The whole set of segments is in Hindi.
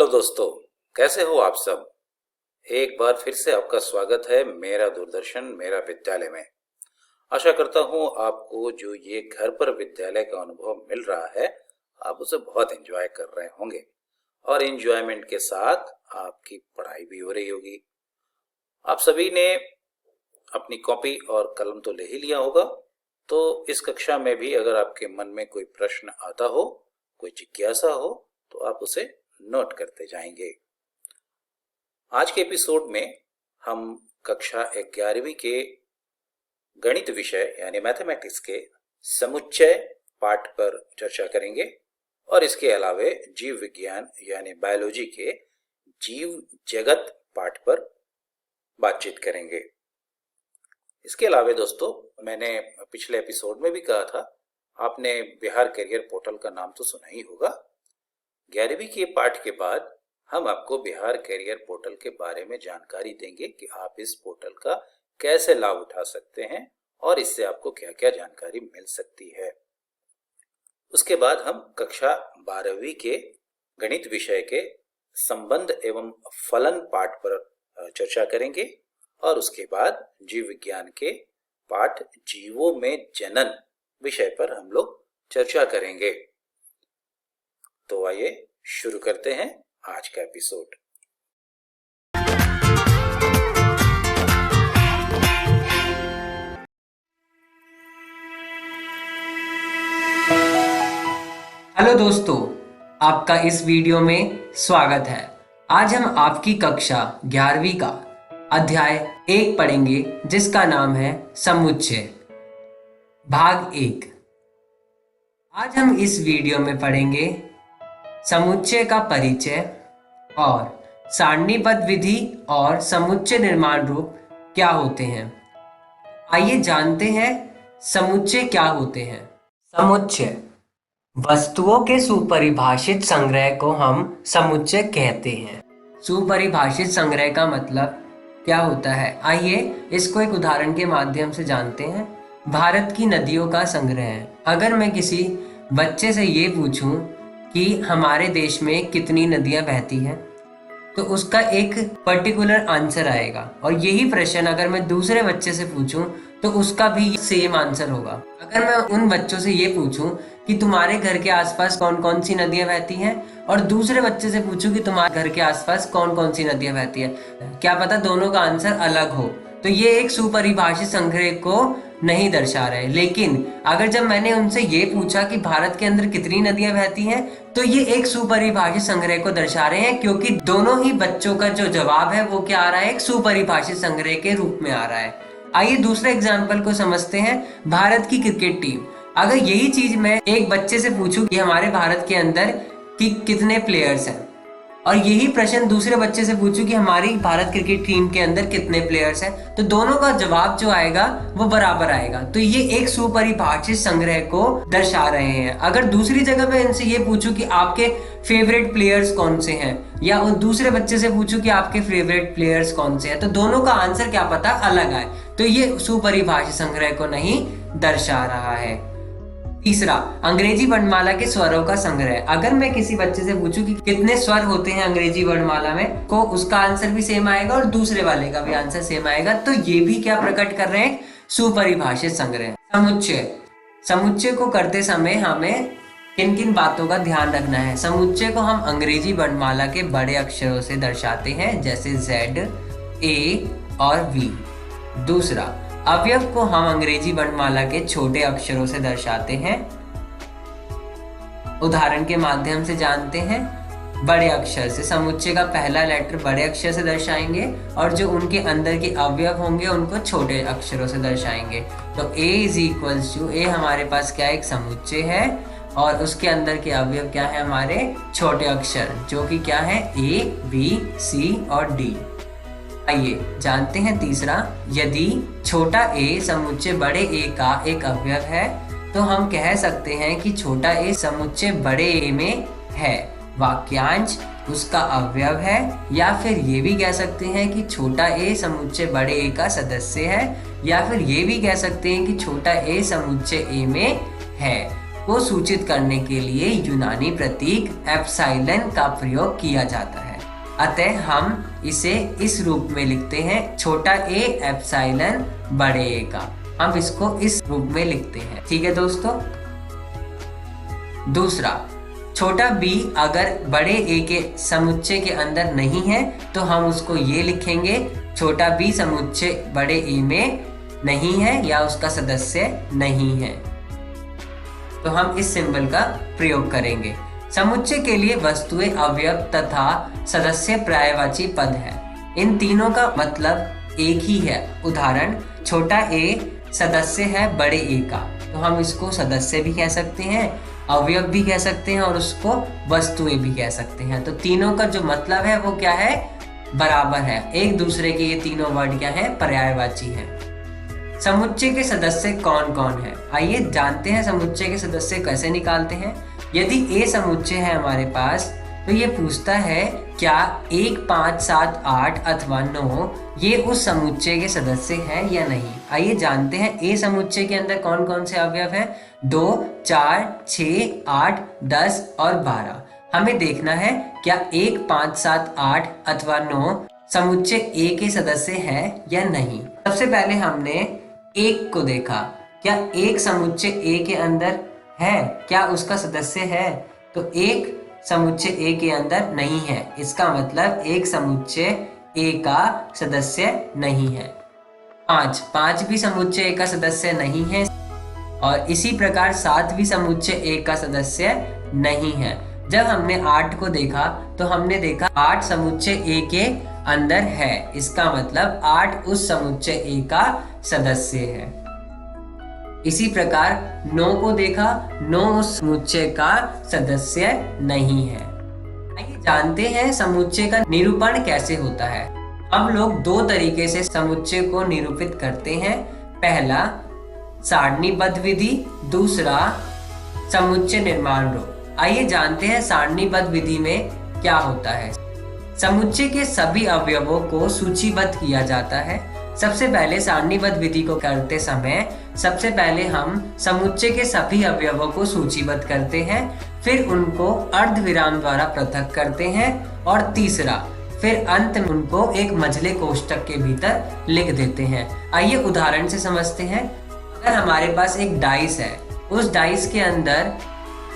हेलो दोस्तों, कैसे हो आप सब। एक बार फिर से आपका स्वागत है मेरा दूरदर्शन मेरा विद्यालय में। आशा करता हूँ आपको जो ये घर पर विद्यालय का अनुभव मिल रहा है आप उसे बहुत एंजॉय कर रहे होंगे और एंजॉयमेंट के साथ आपकी पढ़ाई भी हो रही होगी। आप सभी ने अपनी कॉपी और कलम तो ले ही लिया होगा, तो इस कक्षा में भी अगर आपके मन में कोई प्रश्न आता हो, कोई जिज्ञासा हो, तो आप उसे नोट करते जाएंगे। आज के एपिसोड में हम कक्षा 11वीं के गणित विषय यानी मैथमेटिक्स के समुच्चय पाठ पर चर्चा करेंगे और इसके अलावे जीव विज्ञान यानी बायोलॉजी के जीव जगत पाठ पर बातचीत करेंगे। इसके अलावे दोस्तों, मैंने पिछले एपिसोड में भी कहा था, आपने बिहार करियर पोर्टल का नाम तो सुना ही होगा। 11वीं के पाठ के बाद हम आपको बिहार करियर पोर्टल के बारे में जानकारी देंगे कि आप इस पोर्टल का कैसे लाभ उठा सकते हैं और इससे आपको क्या क्या जानकारी मिल सकती है। उसके बाद हम कक्षा 12वीं के गणित विषय के संबंध एवं फलन पाठ पर चर्चा करेंगे और उसके बाद जीव विज्ञान के पाठ जीवों में जनन विषय पर हम लोग चर्चा करेंगे। तो आइए शुरू करते हैं आज का एपिसोड। हेलो दोस्तों, आपका इस वीडियो में स्वागत है। आज हम आपकी कक्षा 11वीं का अध्याय 1 पढ़ेंगे जिसका नाम है समुच्चय भाग 1। आज हम इस वीडियो में पढ़ेंगे समुच्चय का परिचय और सारणीबद्ध विधि और समुच्चय निर्माण रूप क्या होते हैं। आइए जानते हैं समुच्चय क्या होते हैं। समुच्चय वस्तुओं के सुपरिभाषित संग्रह को हम समुच्चय कहते हैं। सुपरिभाषित संग्रह का मतलब क्या होता है, आइए इसको एक उदाहरण के माध्यम से जानते हैं। भारत की नदियों का संग्रह है। अगर मैं किसी बच्चे से ये पूछूं कि हमारे देश में कितनी नदियां बहती हैं, तो उसका एक पर्टिकुलर आंसर आएगा और यही प्रश्न अगर मैं दूसरे बच्चे से पूछूं तो उसका भी सेम आंसर होगा। अगर मैं उन बच्चों से ये पूछूं कि तुम्हारे घर के आसपास कौन कौन सी नदियां बहती हैं और दूसरे बच्चे से पूछूं कि तुम्हारे घर के आसपास कौन कौन सी नदियां बहती हैं, क्या पता दोनों का आंसर अलग हो। तो ये एक सुपरिभाषित संग्रह को नहीं दर्शा रहे। लेकिन अगर जब मैंने उनसे ये पूछा कि भारत के अंदर कितनी नदियां बहती हैं, तो ये एक सुपरिभाषित संग्रह को दर्शा रहे हैं, क्योंकि दोनों ही बच्चों का जो जवाब है वो क्या आ रहा है, एक सुपरिभाषित संग्रह के रूप में आ रहा है। आइए दूसरे एग्जाम्पल को समझते हैं। भारत की क्रिकेट टीम, अगर यही चीज मैं एक बच्चे से पूछूं कि हमारे भारत के अंदर कितने प्लेयर्स हैं और यही प्रश्न दूसरे बच्चे से पूछूं कि हमारी भारत क्रिकेट टीम के अंदर कितने प्लेयर्स हैं, तो दोनों का जवाब जो आएगा वो बराबर आएगा। तो ये एक सुपरिभाषित संग्रह को दर्शा रहे हैं। अगर दूसरी जगह मैं इनसे ये पूछूं कि आपके फेवरेट प्लेयर्स कौन से हैं, या दूसरे बच्चे से पूछूं कि आपके फेवरेट प्लेयर्स कौन से हैं, तो दोनों का आंसर क्या पता अलग आए। तो ये सुपरिभाषित संग्रह को नहीं दर्शा रहा है। तीसरा, अंग्रेजी वर्णमाला के स्वरों का संग्रह। अगर मैं किसी बच्चे से पूछूं कि कितने स्वर होते हैं अंग्रेजी वर्णमाला में, को उसका आंसर भी सेम आएगा और दूसरे वाले का भी आंसर सेम आएगा। तो ये भी क्या प्रकट कर रहे हैं, सुपरिभाषित संग्रह। समुच्चय को करते समय हमें किन किन बातों का ध्यान रखना है। समुच्चय को हम अंग्रेजी वर्णमाला के बड़े अक्षरों से दर्शाते हैं, जैसे Z, A और V। दूसरा, अवयव को हम अंग्रेजी वर्णमाला के छोटे अक्षरों से दर्शाते हैं। उदाहरण के माध्यम से जानते हैं। बड़े अक्षर से समुच्चय का पहला लेटर बड़े अक्षर से दर्शाएंगे और जो उनके अंदर के अवयव होंगे उनको छोटे अक्षरों से दर्शाएंगे। तो A is equals to, A हमारे पास क्या एक समुच्चय है और उसके अंदर के अवयव क्या है, हमारे छोटे अक्षर, जो कि क्या है A, B, C और D। आइए जानते हैं तीसरा, यदि छोटा a समुच्चय बड़े a का एक अवयव है तो हम कह सकते हैं कि छोटा a समुच्चय बड़े a में है, वाक्यांश उसका अवयव है, या फिर ये भी कह सकते हैं कि छोटा a समुच्चय बड़े a का सदस्य है, या फिर ये भी कह सकते हैं कि छोटा a समुच्चय a में है। को सूचित करने के लिए यूनानी प्रतीक एप्सिलॉन का प्रयोग किया जाता है। अतः हम इसे इस रूप में लिखते हैं, छोटा ए एप्सिलॉन बड़े ए का। हम इसको इस रूप में लिखते हैं। ठीक है दोस्तों। दूसरा, छोटा b अगर बड़े a के समुच्चय के अंदर नहीं है तो हम उसको ये लिखेंगे, छोटा b समुच्चय बड़े a में नहीं है या उसका सदस्य नहीं है। तो हम इस सिंबल का प्रयोग करेंगे। समुच्चय के लिए वस्तुएं, अवयव तथा सदस्य पर्यायवाची पद है। इन तीनों का मतलब एक ही है। उदाहरण, छोटा a सदस्य है बड़े a का, तो हम इसको सदस्य भी कह सकते हैं, अवयव भी कह सकते हैं और उसको वस्तुएं भी कह सकते हैं। तो तीनों का जो मतलब है वो क्या है, बराबर है एक दूसरे के। ये तीनों वर्ड क्या है, पर्यायवाची है। समुच्चय के सदस्य कौन कौन है, आइए जानते हैं समुच्चय के सदस्य कैसे निकालते हैं। यदि ए समुच्चय है हमारे पास तो ये पूछता है क्या 1, 5, 7, 8 अथवा 9 ये उस समुच्चय के सदस्य हैं या नहीं। आइए जानते हैं ए समुच्चय के अंदर कौन कौन से अवयव हैं। 2, 4, 6, 8, 10 और 12। हमें देखना है क्या 1, 5, 7, 8 अथवा 9 समुच्चय ए के सदस्य है या नहीं। सबसे पहले हमने 1 को देखा, क्या 1 समुच्चय ए के अंदर है, क्या उसका सदस्य है। तो 1 समुच्चय ए के अंदर नहीं है, इसका मतलब 1 समुच्चय ए का सदस्य नहीं है। 5 भी समुच्चय ए का सदस्य नहीं है और इसी प्रकार 7 भी समुच्चय ए का सदस्य नहीं है। जब हमने 8 को देखा तो हमने देखा 8 समुच्चय ए के अंदर है, इसका मतलब 8 उस समुच्चय ए का सदस्य है। इसी प्रकार 9 को देखा, 9 उस समुच्चय का सदस्य नहीं है। आइए जानते हैं समुच्चय का निरूपण कैसे होता है। हम लोग 2 तरीके से समुच्चय को निरूपित करते हैं। पहला सारणीबद्ध विधि, दूसरा समुच्चय निर्माण रूप। आइए जानते हैं सारणीबद्ध विधि में क्या होता है। समुच्चय के सभी अवयवों को सूचीबद्ध किया जाता है। सबसे पहले सारणीबद्ध विधि को करते समय सबसे पहले हम समुच्चय के सभी अवयवों को सूचीबद्ध करते हैं, फिर उनको अर्धविराम द्वारा पृथक करते हैं और तीसरा फिर अंत में उनको एक मझले कोष्ठक के भीतर लिख देते हैं। आइए उदाहरण से समझते हैं। अगर हमारे पास एक डाइस है, उस डाइस के अंदर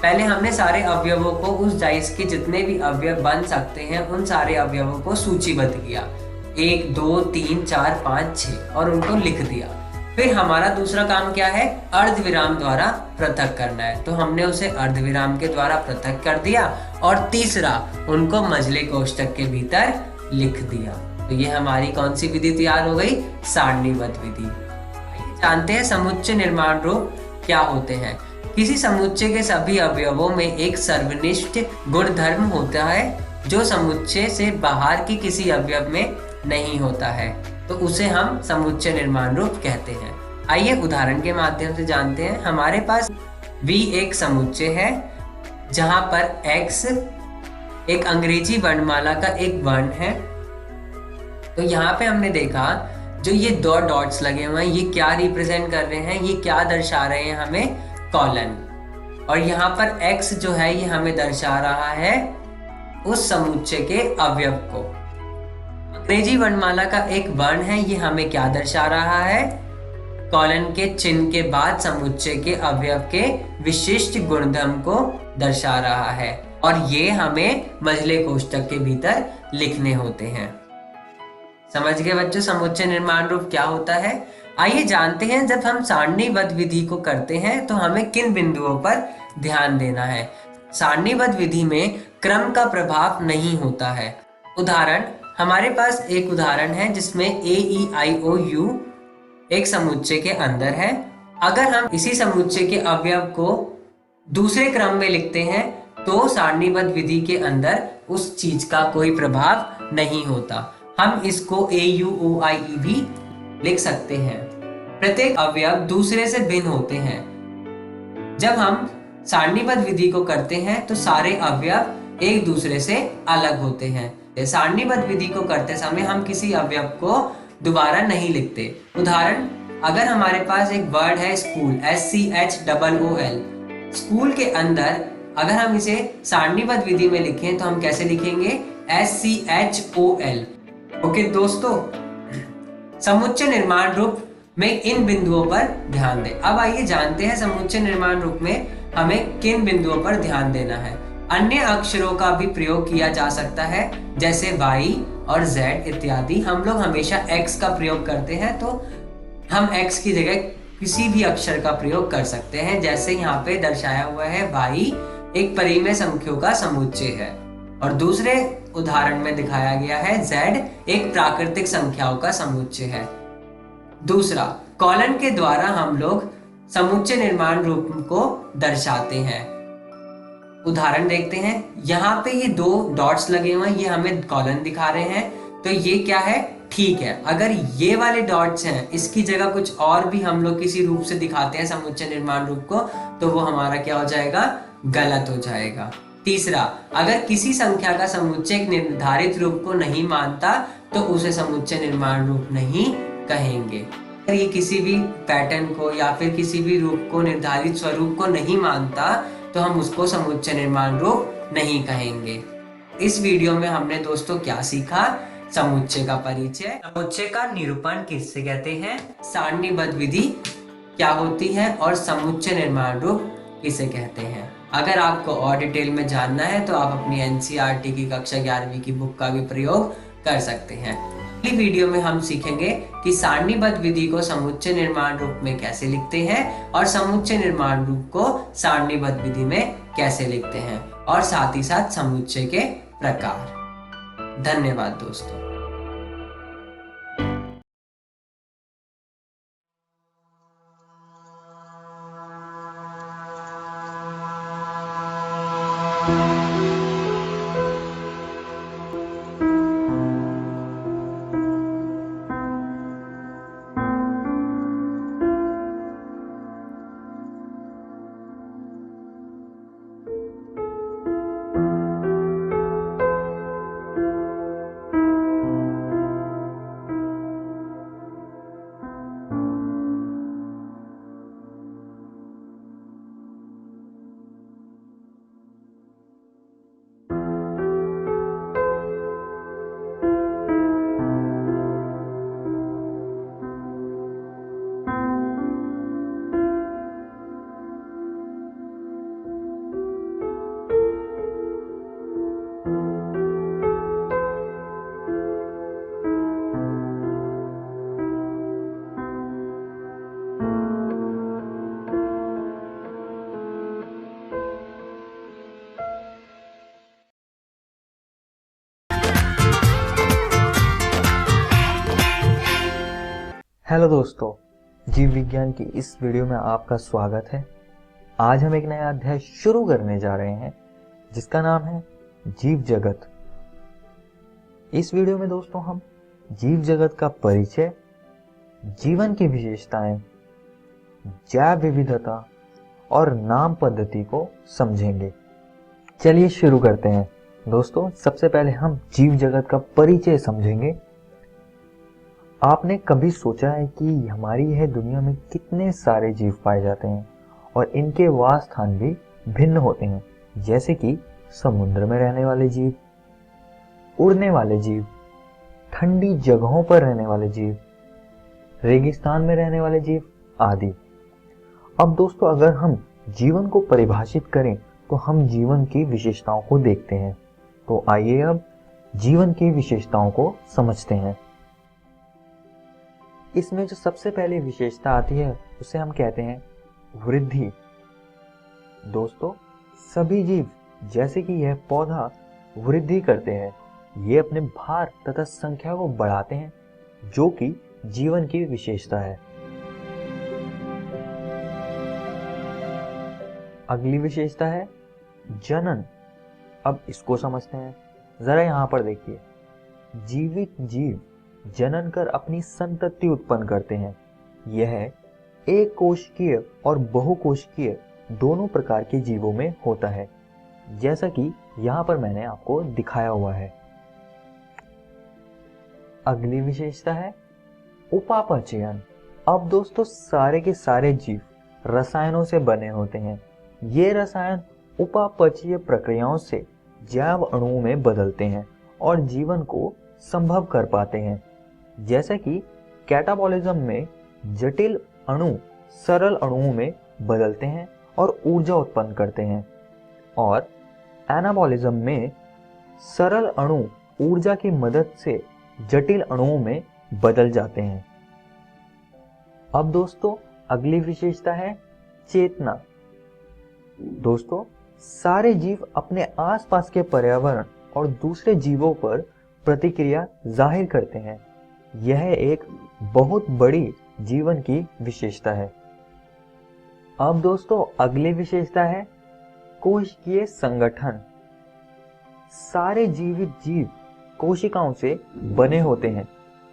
पहले हमने सारे अवयवों को, उस डाइस के जितने भी अवयव बन सकते हैं उन सारे अवयवों को सूचीबद्ध किया, 1, 2, 3, 4, 5, 6 और उनको लिख दिया। फिर हमारा दूसरा काम क्या है, अर्धविराम द्वारा पृथक करना है। तो हमने उसे अर्धविराम के द्वारा पृथक कर दिया और तीसरा उनको मझले कोष्ठक के भीतर लिख दिया। तो ये हमारी कौन सी विधि तैयार हो गई, सारणीबद्ध विधि। जानते हैं समुच्चय निर्माण रूप क्या होते हैं। किसी समुच्चय के सभी अवयवों में एक सर्वनिष्ठ गुणधर्म होता है जो समुच्चय से बाहर के किसी अवयव में नहीं होता है, तो उसे हम समुच्चय निर्माण रूप कहते हैं। आइए उदाहरण के माध्यम से जानते हैं। हमारे पास V एक समुच्चय है जहां पर X एक अंग्रेजी वर्णमाला का एक वर्ण है। तो यहाँ पे हमने देखा जो ये 2 डॉट्स लगे हुए हैं, ये क्या रिप्रेजेंट कर रहे हैं, ये क्या दर्शा रहे हैं हमें, कॉलन। और यहाँ पर X जो है ये हमें दर्शा रहा है उस समुच्चय के अवयव को। अंग्रेजी वर्णमाला का एक वर्ण है, ये हमें क्या दर्शा रहा है, कॉलन के चिन्ह के बाद समुच्चय के अवयव के विशिष्ट गुणधर्म को दर्शा रहा है और ये हमें मझले कोष्ठक के भीतर लिखने होते हैं। समझ गए बच्चों समुच्चय निर्माण रूप क्या होता है। आइए जानते हैं जब हम सारणीबद्ध विधि को करते हैं तो हमें किन बिंदुओं पर ध्यान देना है। सारणीबद्ध विधि में क्रम का प्रभाव नहीं होता है। उदाहरण, हमारे पास एक उदाहरण है जिसमें AEIOU एक समुच्चय के अंदर है। अगर हम इसी समुच्चय के अवयव को दूसरे क्रम में लिखते हैं तो सारणीबद्ध विधि के अंदर उस चीज का कोई प्रभाव नहीं होता। हम इसको AUOIE भी लिख सकते हैं। प्रत्येक अवयव दूसरे से भिन्न होते हैं। जब हम सारणीबद्ध विधि को करते हैं तो सारे अवयव एक दूसरे से अलग होते हैं। सारणीबद्ध विधि को करते समय हम किसी अवयव को दोबारा नहीं लिखते। उदाहरण, अगर हमारे पास एक वर्ड है स्कूल, SCHOOL, स्कूल के अंदर अगर हम इसे सारणीबद्ध विधि में लिखें तो हम कैसे लिखेंगे? SCHOL। ओके दोस्तों, समुच्चय निर्माण रूप में इन बिंदुओं पर ध्यान दें। अब आइए जानते हैं समुच्चय निर्माण रूप में हमें किन बिंदुओं पर ध्यान देना है। अन्य अक्षरों का भी प्रयोग किया जा सकता है, जैसे Y और Z इत्यादि। हम लोग हमेशा X का प्रयोग करते हैं, तो हम X की जगह किसी भी अक्षर का प्रयोग कर सकते हैं। जैसे यहाँ पे दर्शाया हुआ है, Y एक परिमेय संख्याओं का समुच्चय है, और दूसरे उदाहरण में दिखाया गया है Z एक प्राकृतिक संख्याओं का समुच्चय है। दूसरा, कॉलन के द्वारा हम लोग समुच्चय निर्माण रूप को दर्शाते हैं। उदाहरण देखते हैं। यहाँ पे ये 2 डॉट्स लगे हुए हैं, ये हमें कॉलन दिखा रहे हैं, तो ये क्या है? ठीक है। अगर ये वाले डॉट्स हैं, इसकी जगह कुछ और भी हम लोग किसी रूप से दिखाते हैं समुच्चय निर्माण रूप को, तो वो हमारा क्या हो जाएगा? गलत हो जाएगा। तीसरा, अगर किसी संख्या का समुच्चय एक निर्धारित रूप को नहीं मानता तो उसे समुच्चय निर्माण रूप नहीं कहेंगे। अगर ये किसी भी पैटर्न को या फिर किसी भी रूप को, निर्धारित स्वरूप को नहीं मानता, तो हम उसको समुच्चय निर्माण रूप नहीं कहेंगे। इस वीडियो में हमने दोस्तों क्या सीखा? समुच्चय का परिचय, समुच्चय का निरूपण किससे कहते हैं, सारणीबद्ध विधि क्या होती है, और समुच्चय निर्माण रूप किसे कहते हैं। अगर आपको और डिटेल में जानना है तो आप अपनी NCERT की कक्षा 11वीं की बुक का भी प्रयोग कर सकते हैं। अगली वीडियो में हम सीखेंगे कि सारणीबद्ध विधि को समुच्चय निर्माण रूप में कैसे लिखते हैं और समुच्चय निर्माण रूप को सारणीबद्ध विधि में कैसे लिखते हैं, और साथ ही साथ समुच्चय के प्रकार। धन्यवाद दोस्तों। हेलो दोस्तों, जीव विज्ञान की इस वीडियो में आपका स्वागत है। आज हम एक नया अध्याय शुरू करने जा रहे हैं जिसका नाम है जीव जगत। इस वीडियो में दोस्तों हम जीव जगत का परिचय, जीवन की विशेषताएं, जैव विविधता और नाम पद्धति को समझेंगे। चलिए शुरू करते हैं। दोस्तों, सबसे पहले हम जीव जगत का परिचय समझेंगे। आपने कभी सोचा है कि हमारी यह दुनिया में कितने सारे जीव पाए जाते हैं और इनके वास स्थान भी भिन्न होते हैं, जैसे कि समुद्र में रहने वाले जीव, उड़ने वाले जीव, ठंडी जगहों पर रहने वाले जीव, रेगिस्तान में रहने वाले जीव आदि। अब दोस्तों, अगर हम जीवन को परिभाषित करें तो हम जीवन की विशेषताओं को देखते हैं। तो आइए अब जीवन की विशेषताओं को समझते हैं। इसमें जो सबसे पहली विशेषता आती है उसे हम कहते हैं वृद्धि। दोस्तों, सभी जीव जैसे कि यह पौधा वृद्धि करते हैं, ये अपने भार तथा संख्या को बढ़ाते हैं, जो कि जीवन की विशेषता है। अगली विशेषता है जनन। अब इसको समझते हैं। जरा यहां पर देखिए, जीवित जीव जनन कर अपनी संतति उत्पन्न करते हैं। यह एक कोशिकीय और बहुकोशिकीय दोनों प्रकार के जीवों में होता है, जैसा कि यहां पर मैंने आपको दिखाया हुआ है। अगली विशेषता है उपापचयन। अब दोस्तों, सारे के सारे जीव रसायनों से बने होते हैं। ये रसायन उपापचयीय प्रक्रियाओं से जैव अणुओं में बदलते हैं और जीवन को संभव कर पाते हैं। जैसे कि कैटाबॉलिज्म में जटिल अणु सरल अणुओं में बदलते हैं और ऊर्जा उत्पन्न करते हैं, और एनाबॉलिज्म में सरल अणु ऊर्जा की मदद से जटिल अणुओं में बदल जाते हैं। अब दोस्तों अगली विशेषता है चेतना। दोस्तों सारे जीव अपने आसपास के पर्यावरण और दूसरे जीवों पर प्रतिक्रिया जाहिर करते हैं। यह एक बहुत बड़ी जीवन की विशेषता है। अब दोस्तों अगली विशेषता है कोशिकीय संगठन। सारे जीवित जीव कोशिकाओं से बने होते हैं।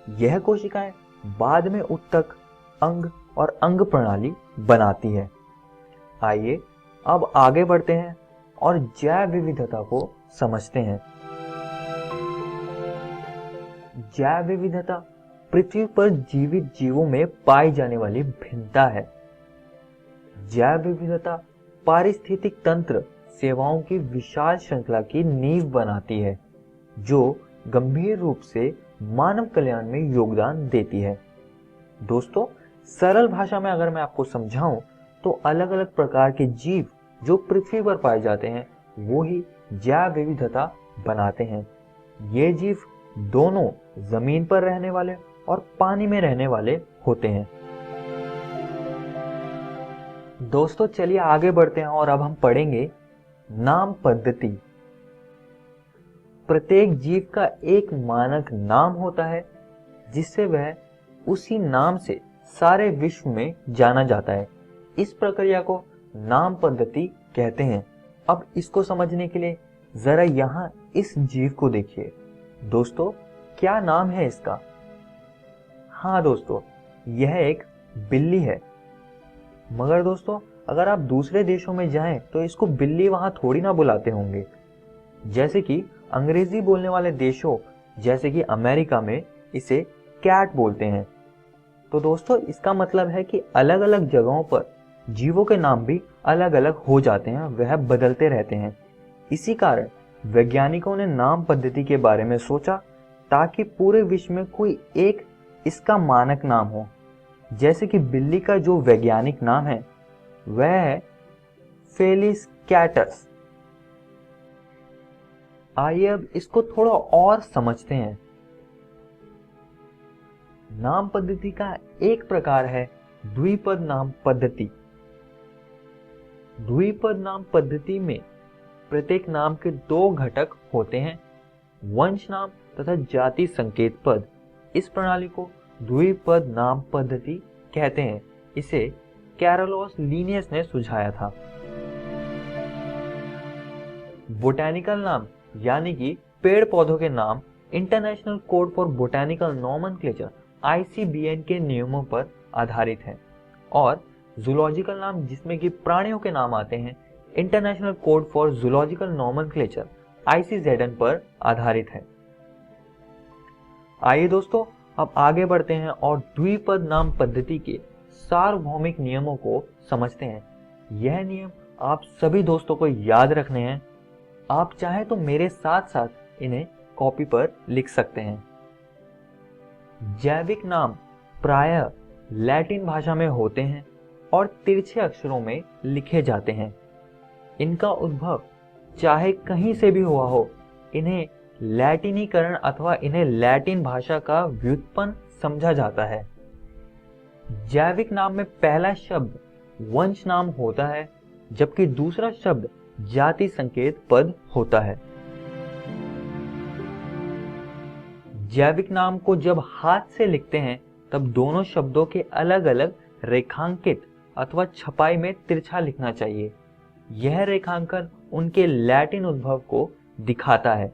यह कोशिकाएं बाद में ऊतक, अंग और अंग प्रणाली बनाती है। आइए अब आगे बढ़ते हैं और जैव विविधता को समझते हैं। जैव विविधता पृथ्वी पर जीवित जीवों में पाई जाने वाली भिन्नता है। जैव विविधता पारिस्थितिक तंत्र सेवाओं की विशाल श्रृंखला की नींव बनाती है, जो गंभीर रूप से मानव कल्याण में योगदान देती है। दोस्तों सरल भाषा में अगर मैं आपको समझाऊं तो अलग अलग प्रकार के जीव जो पृथ्वी पर पाए जाते हैं वो ही जैव विविधता बनाते हैं। ये जीव दोनों जमीन पर रहने वाले और पानी में रहने वाले होते हैं। दोस्तों चलिए आगे बढ़ते हैं और अब हम पढ़ेंगे नाम पद्धति। प्रत्येक जीव का एक मानक नाम होता है जिससे वह उसी नाम से सारे विश्व में जाना जाता है। इस प्रक्रिया को नाम पद्धति कहते हैं। अब इसको समझने के लिए जरा यहाँ इस जीव को देखिए। दोस्तों क्या नाम है इसका? हाँ दोस्तों यह एक बिल्ली है। मगर दोस्तों अगर आप दूसरे देशों में जाएं तो इसको बिल्ली वहां थोड़ी ना बुलाते होंगे। जैसे कि अंग्रेजी बोलने वाले देशों जैसे कि अमेरिका में इसे कैट बोलते हैं। तो दोस्तों इसका मतलब है कि अलग अलग जगहों पर जीवों के नाम भी अलग अलग हो जाते हैं, वह बदलते रहते हैं। इसी कारण वैज्ञानिकों ने नाम पद्धति के बारे में सोचा ताकि पूरे विश्व में कोई एक इसका मानक नाम हो। जैसे कि बिल्ली का जो वैज्ञानिक नाम है वह है फेलिस कैटस। आइए अब इसको थोड़ा और समझते हैं। नाम पद्धति का एक प्रकार है द्विपद नाम पद्धति। द्विपद नाम पद्धति में प्रत्येक नाम के दो घटक होते हैं, वंश नाम तथा जाति संकेत पद। इस प्रणाली को द्विपद नाम पद्धति कहते हैं। इसे कैरोलस लिनियस ने सुझाया था। बोटैनिकल नाम यानी कि पेड़ पौधों के नाम international code for botanical nomenclature ICBN के नियमों पर आधारित है, और जूलॉजिकल नाम जिसमें कि प्राणियों के नाम आते हैं international code for zoological nomenclature ICZN पर आधारित है। आइए दोस्तों अब आगे बढ़ते हैं और द्विपद नाम पद्धति के सार्वभौमिक नियमों को समझते हैं। यह नियम आप सभी दोस्तों को याद रखने हैं। आप चाहें तो मेरे साथ साथ इन्हें कॉपी पर लिख सकते हैं। जैविक नाम प्रायः लैटिन भाषा में होते हैं और तिरछे अक्षरों में लिखे जाते हैं। इनका उद्भव चाहे कहीं से भी हुआ हो, इन्हें लैटिनीकरण अथवा इन्हें लैटिन भाषा का व्युत्पन्न समझा जाता है। जैविक नाम में पहला शब्द वंश नाम होता है, जबकि दूसरा शब्द जाति संकेत पद होता है। जैविक नाम को जब हाथ से लिखते हैं तब दोनों शब्दों के अलग अलग रेखांकित अथवा छपाई में तिरछा लिखना चाहिए। यह रेखांकन उनके लैटिन उद्भव को दिखाता है।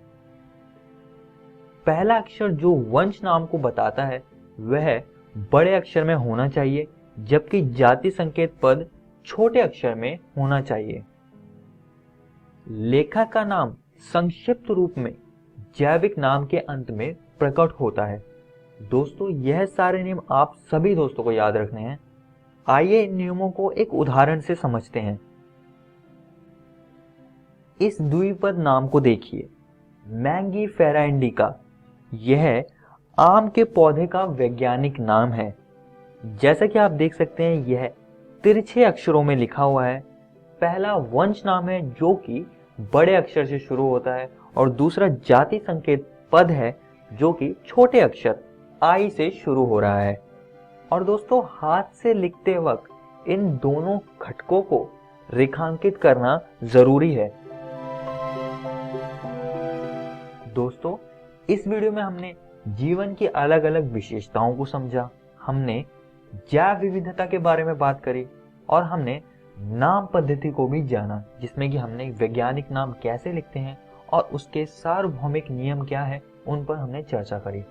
पहला अक्षर जो वंश नाम को बताता है वह बड़े अक्षर में होना चाहिए, जबकि जाति संकेत पद छोटे अक्षर में होना चाहिए। लेखक का नाम संक्षिप्त रूप में जैविक नाम के अंत में प्रकट होता है। दोस्तों यह सारे नियम आप सभी दोस्तों को याद रखने हैं। आइए इन नियमों को एक उदाहरण से समझते हैं। इस द्विपद नाम को देखिए, मैंगीफेरा इंडिका। यह आम के पौधे का वैज्ञानिक नाम है। जैसा कि आप देख सकते हैं, यह तिरछे अक्षरों में लिखा हुआ है। पहला वंश नाम है जो कि बड़े अक्षर से शुरू होता है, और दूसरा जाति संकेत पद है जो कि छोटे अक्षर आई से शुरू हो रहा है। और दोस्तों, हाथ से लिखते वक्त इन दोनों घटकों को रेखांकित करना जरूरी है। दोस्तों, इस वीडियो में हमने जीवन की अलग अलग विशेषताओं को समझा, हमने जैव विविधता के बारे में बात करी, और हमने नाम पद्धति को भी जाना, जिसमें कि हमने वैज्ञानिक नाम कैसे लिखते हैं और उसके सार्वभौमिक नियम क्या है, उन पर हमने चर्चा करी।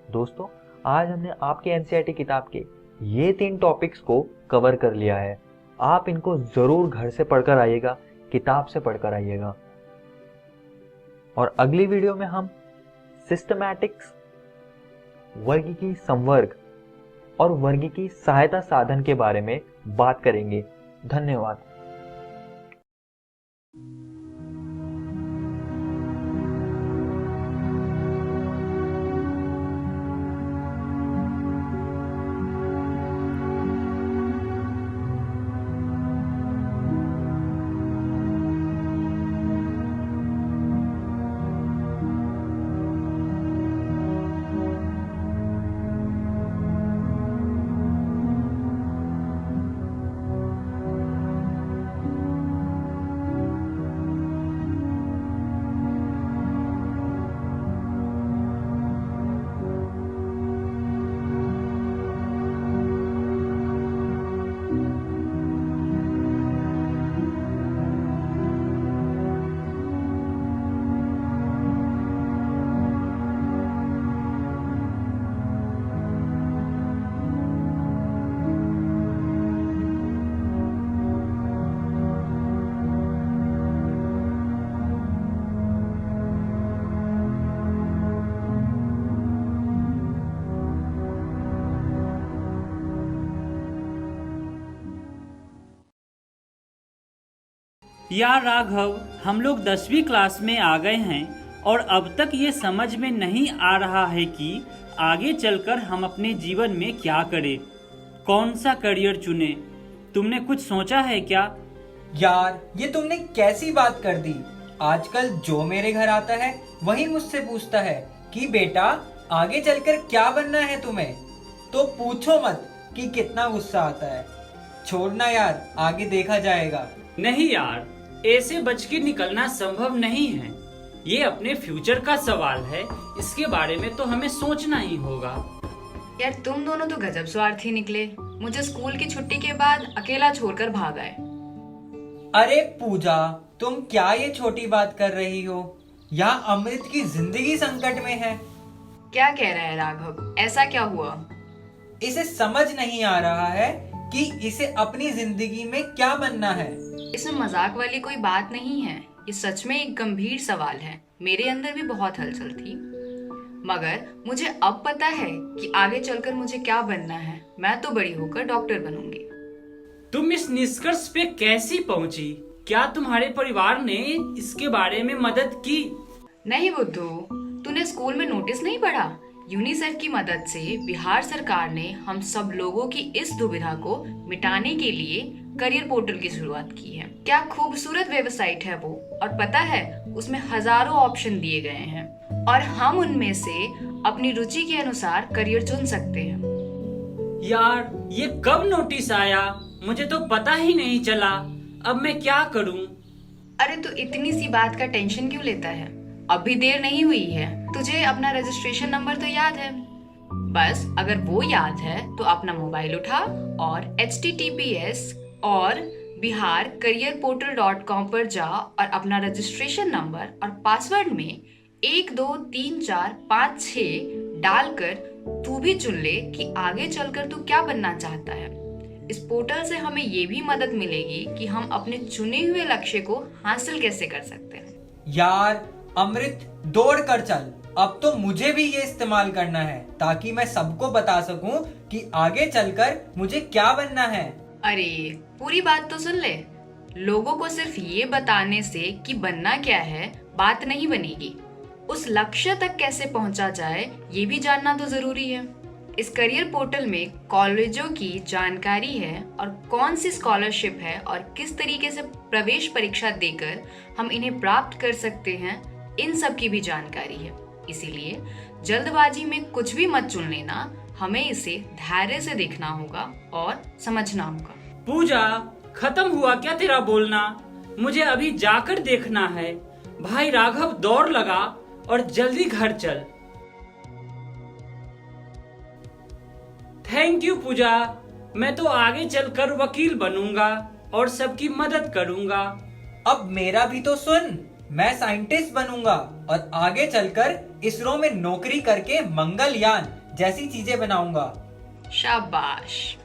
दोस्तों, आज हमने आपके एनसीईआरटी किताब के ये 3 टॉपिक्स को कवर कर लिया है। आप इनको जरूर घर से पढ़कर आइएगा, किताब से पढ़कर आइएगा। और अगली वीडियो में हम सिस्टमैटिक्स, वर्गीकी संवर्ग और वर्गीकी सहायता साधन के बारे में बात करेंगे। धन्यवाद। यार राघव, हम लोग 10वीं क्लास में आ गए हैं और अब तक ये समझ में नहीं आ रहा है कि आगे चलकर हम अपने जीवन में क्या करें, कौन सा करियर चुने। तुमने कुछ सोचा है क्या? यार, ये तुमने कैसी बात कर दी। आजकल जो मेरे घर आता है वही मुझसे पूछता है कि बेटा आगे चलकर क्या बनना है तुम्हें। तो पूछो मत कि कितना गुस्सा आता है। छोड़ना यार, आगे देखा जाएगा। नहीं यार, ऐसे बच के निकलना संभव नहीं है। ये अपने फ्यूचर का सवाल है, इसके बारे में तो हमें सोचना ही होगा। यार, तुम दोनों तो गजब स्वार्थी निकले। मुझे स्कूल की छुट्टी के बाद अकेला छोड़कर भाग आए। अरे पूजा, तुम क्या ये छोटी बात कर रही हो? यहाँ अमृत की जिंदगी संकट में है। क्या कह रहा है राघव? ऐसा क्या हुआ? इसे समझ नहीं आ रहा है कि इसे अपनी जिंदगी में क्या बनना है। इसमें मजाक वाली कोई बात नहीं है। ये सच में एक गंभीर सवाल है। मेरे अंदर भी बहुत हलचल थी, मगर मुझे अब पता है कि आगे चलकर मुझे क्या बनना है। मैं तो बड़ी होकर डॉक्टर बनूंगी। तुम इस निष्कर्ष पे कैसी पहुंची? क्या तुम्हारे परिवार ने इसके बारे में मदद की? नहीं बुद्धू, तूने स्कूल में नोटिस नहीं पढ़ा? यूनिसेफ की मदद से बिहार सरकार ने हम सब लोगों की इस दुविधा को मिटाने के लिए करियर पोर्टल की शुरुआत की है। क्या खूबसूरत वेबसाइट है वो, और पता है उसमें हजारों ऑप्शन दिए गए हैं और हम उनमें से अपनी रुचि के अनुसार करियर चुन सकते हैं। यार, ये कब नोटिस आया? मुझे तो पता ही नहीं चला। अब मैं क्या करूं? अरे तो इतनी सी बात का टेंशन क्यों लेता है? अभी देर नहीं हुई है। तुझे अपना रजिस्ट्रेशन नंबर तो याद है? बस अगर वो याद है तो अपना मोबाइल उठा और https और biharcareerportal.com पर जा और अपना रजिस्ट्रेशन नंबर और पासवर्ड में 123456 डालकर तू भी चुन ले कि आगे चलकर तू क्या बनना चाहता है। इस पोर्टल से हमें ये भी मदद मिलेगी कि हम अपने चुने हुए लक्ष्य को हासिल कैसे कर सकते हैं। यार अमृत, दौड़ कर चल। अब तो मुझे भी ये इस्तेमाल करना है ताकि मैं सबको बता सकूं कि आगे चलकर मुझे क्या बनना है। अरे पूरी बात तो सुन ले। लोगों को सिर्फ ये बताने से कि बनना क्या है बात नहीं बनेगी। उस लक्ष्य तक कैसे पहुंचा जाए ये भी जानना तो जरूरी है। इस करियर पोर्टल में कॉलेजों की जानकारी है और कौन सी स्कॉलरशिप है और किस तरीके से प्रवेश परीक्षा देकर हम इन्हें प्राप्त कर सकते हैं, इन सब की भी जानकारी है। इसीलिए जल्दबाजी में कुछ भी मत चुन लेना, हमें इसे धैर्य से देखना होगा और समझना होगा। पूजा, खत्म हुआ क्या तेरा बोलना? मुझे अभी जाकर देखना है। भाई राघव दौड़ लगा और जल्दी घर चल। थैंक यू पूजा, मैं तो आगे चलकर वकील बनूंगा और सबकी मदद करूंगा। अब मेरा भी तो सुन, मैं साइंटिस्ट बनूंगा और आगे चलकर इसरो में नौकरी करके मंगलयान जैसी चीजें बनाऊंगा। शाबाश।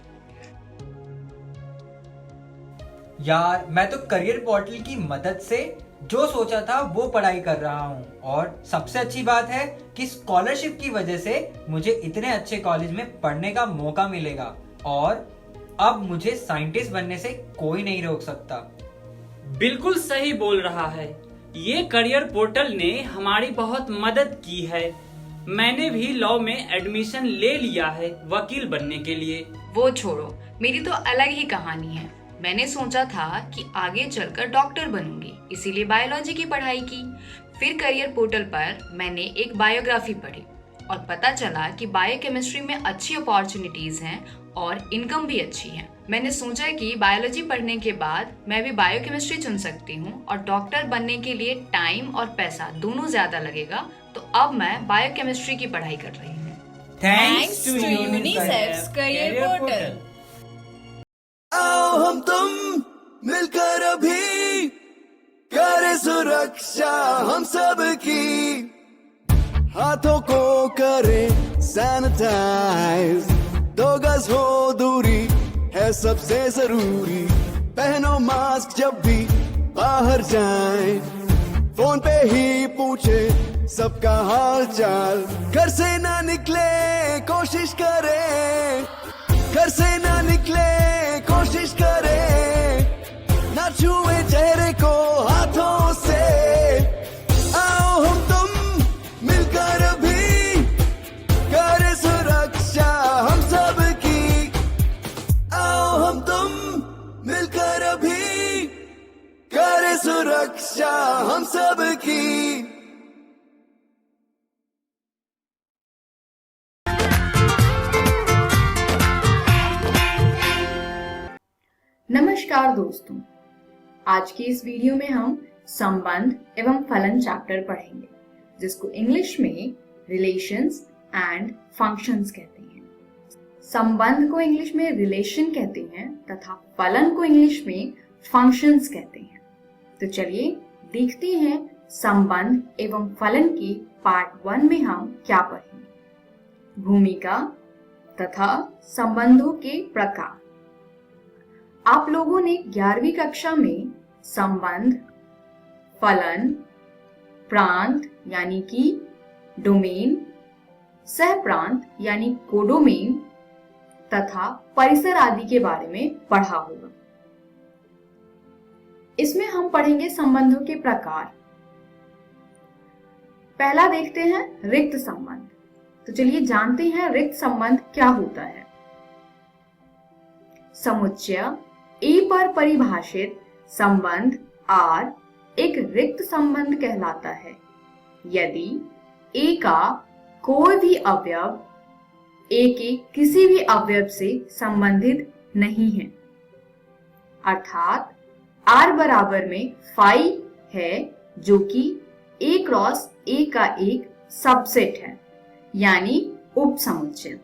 यार, मैं तो करियर पोर्टल की मदद से जो सोचा था वो पढ़ाई कर रहा हूँ और सबसे अच्छी बात है कि स्कॉलरशिप की वजह से मुझे इतने अच्छे कॉलेज में पढ़ने का मौका मिलेगा और अब मुझे साइंटिस्ट बनने से कोई नहीं रोक सकता। बिल्कुल सही बोल रहा है। ये करियर पोर्टल ने हमारी बहुत मदद की है। मैंने भी लॉ में एडमिशन ले लिया है वकील बनने के लिए। वो छोड़ो, मेरी तो अलग ही कहानी है। मैंने सोचा था कि आगे चलकर डॉक्टर बनूंगी, इसीलिए बायोलॉजी की पढ़ाई की। फिर करियर पोर्टल पर मैंने एक बायोग्राफी पढ़ी और पता चला कि बायोकेमिस्ट्री में अच्छी अपॉर्चुनिटीज हैं और इनकम भी अच्छी है। मैंने सोचा कि बायोलॉजी पढ़ने के बाद मैं भी बायोकेमिस्ट्री चुन सकती हूँ और डॉक्टर बनने के लिए टाइम और पैसा दोनों ज्यादा लगेगा, तो अब मैं बायोकेमिस्ट्री की पढ़ाई कर रही हूँ। Thanks to UNICEF career portal. आओ हम तुम मिलकर अभी करें सुरक्षा हम सब की, हाथों को करें सैनिटाइज, 2 गज हो दूरी है सबसे जरूरी, पहनो मास्क जब भी बाहर जाएं, फोन पे ही पूछे सबका हाल चाल, घर से ना निकले कोशिश करें, घर से ना निकले कोशिश करें, ना छुए चेहरे को हाथों से। आओ हम तुम मिलकर अभी करें सुरक्षा हम सब की, आओ हम तुम मिलकर अभी करें सुरक्षा हम सब की। नमस्कार दोस्तों, आज की इस वीडियो में हम संबंध एवं फलन चैप्टर पढ़ेंगे, जिसको इंग्लिश में रिलेशंस एंड फंक्शंस कहते हैं। संबंध को इंग्लिश में रिलेशन कहते हैं तथा फलन को इंग्लिश में फंक्शंस कहते हैं। तो चलिए देखते हैं संबंध एवं फलन की पार्ट 1 में हम क्या पढ़ेंगे। भूमिका तथा संबंधों के प्रकार। आप लोगों ने 11वीं कक्षा में संबंध, फलन, प्रांत यानी कि डोमेन, सहप्रांत यानी कोडोमेन तथा परिसर आदि के बारे में पढ़ा होगा। इसमें हम पढ़ेंगे संबंधों के प्रकार। पहला देखते हैं रिक्त संबंध। तो चलिए जानते हैं रिक्त संबंध क्या होता है। समुच्चय ए पर परिभाषित संबंध R एक रिक्त संबंध कहलाता है यदि A का कोई भी अवयव A के किसी भी अवयव से संबंधित नहीं है, अर्थात R बराबर में फाई है जो कि A क्रॉस A का एक सबसेट है, यानी उपसमुच्चय।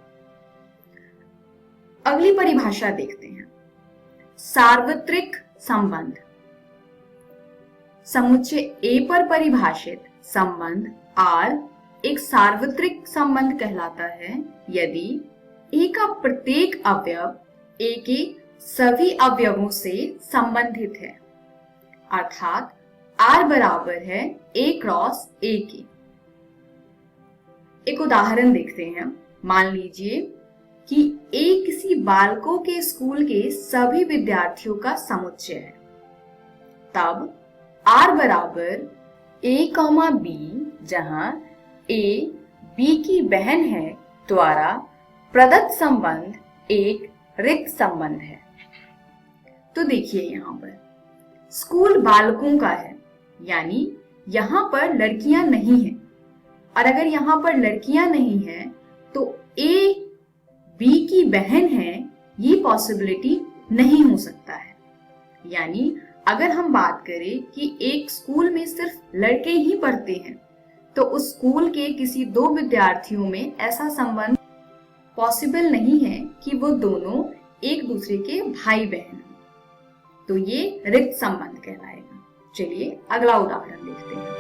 अगली परिभाषा देखते हैं। सार्वत्रिक संबंध। समुच्चय A पर परिभाषित संबंध R एक सार्वत्रिक संबंध कहलाता है यदि A का प्रत्येक अवयव A के सभी अवयवों से संबंधित है, अर्थात R बराबर है A क्रॉस A के। एक उदाहरण देखते हैं। मान लीजिए कि A किसी बालकों के स्कूल के सभी विद्यार्थियों का समुच्चय है तब R बराबर A, B, जहां A B की बहन है द्वारा प्रदत्त संबंध एक रिक्त संबंध है। तो देखिए यहाँ पर स्कूल बालकों का है, यानी यहाँ पर लड़कियां नहीं हैं, और अगर यहाँ पर लड़कियां नहीं हैं तो A B की बहन है, ये पॉसिबिलिटी नहीं हो सकता है। यानी अगर हम बात करें कि एक स्कूल में सिर्फ लड़के ही पढ़ते हैं तो उस स्कूल के किसी दो विद्यार्थियों में ऐसा संबंध पॉसिबल नहीं है कि वो दोनों एक दूसरे के भाई बहन हैं, तो ये रिक्त संबंध कहलाएगा। चलिए अगला उदाहरण देखते हैं।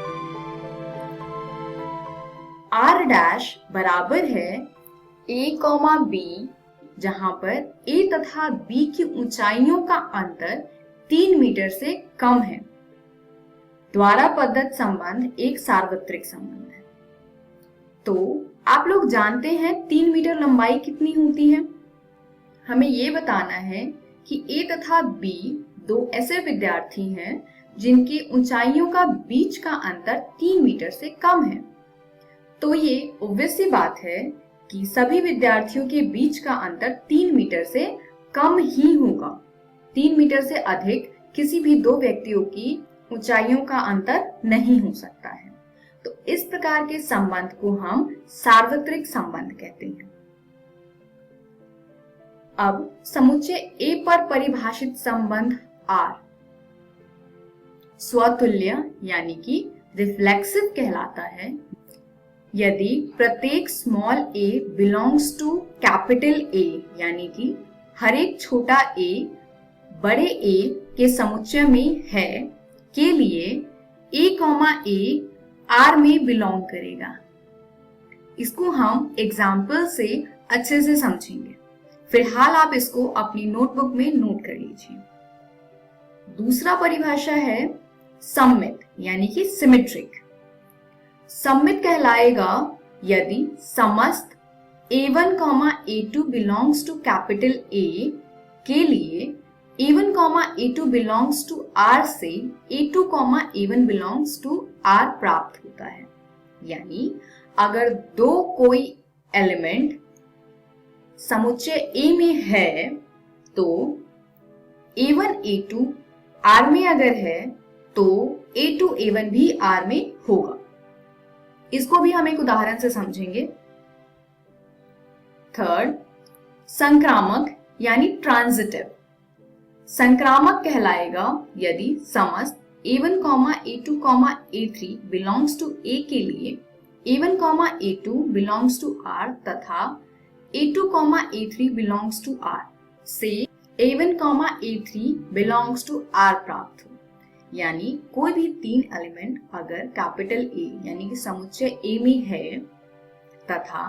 R' बराबर है A, B, जहां पर A तथा B की ऊंचाइयों का अंतर 3 मीटर से कम है। द्वारा प्रदत्त संबंध एक सार्वत्रिक संबंध है। तो आप लोग जानते हैं 3 मीटर लंबाई कितनी होती है। हमें ये बताना है कि A तथा B दो ऐसे विद्यार्थी हैं जिनकी ऊंचाइयों का बीच का अंतर 3 मीटर से कम है। तो ये ऑब्वियस सी बात है कि सभी विद्यार्थियों के बीच का अंतर 3 मीटर से कम ही होगा। 3 मीटर से अधिक किसी भी दो व्यक्तियों की ऊंचाइयों का अंतर नहीं हो सकता है। तो इस प्रकार के संबंध को हम सार्वत्रिक संबंध कहते हैं। अब समुच्चय A पर परिभाषित संबंध R स्वतुल्य यानी कि रिफ्लेक्सिव कहलाता है यदि प्रत्येक small a belongs to capital A, यानी कि हर एक छोटा a बड़े A के समुच्चय में है के लिए A, R में बिलोंग करेगा। इसको हम एग्जाम्पल से अच्छे से समझेंगे। फिलहाल आप इसको अपनी नोटबुक में नोट कर लीजिए। दूसरा परिभाषा है सममित यानी कि सिमेट्रिक। सममित कहलाएगा यदि समस्त A1, A2 belongs to capital A के लिए A1, A2 belongs to R से A2, A1 belongs to R प्राप्त होता है। यानी अगर दो कोई एलिमेंट समुच्चय A में है तो A1, A2 R में अगर है तो A2, A1 भी R में होगा। इसको भी हम एक उदाहरण से समझेंगे। थर्ड, संक्रामक यानी ट्रांजिटिव। संक्रामक कहलाएगा यदि समस्त A1, A2, A3 belongs to A के लिए A1, A2 belongs to R तथा A2, A3 belongs to R से A1, A3 belongs to R प्राप्त हो। यानी कोई भी तीन एलिमेंट अगर कैपिटल A यानी कि समुच्चय A में है तथा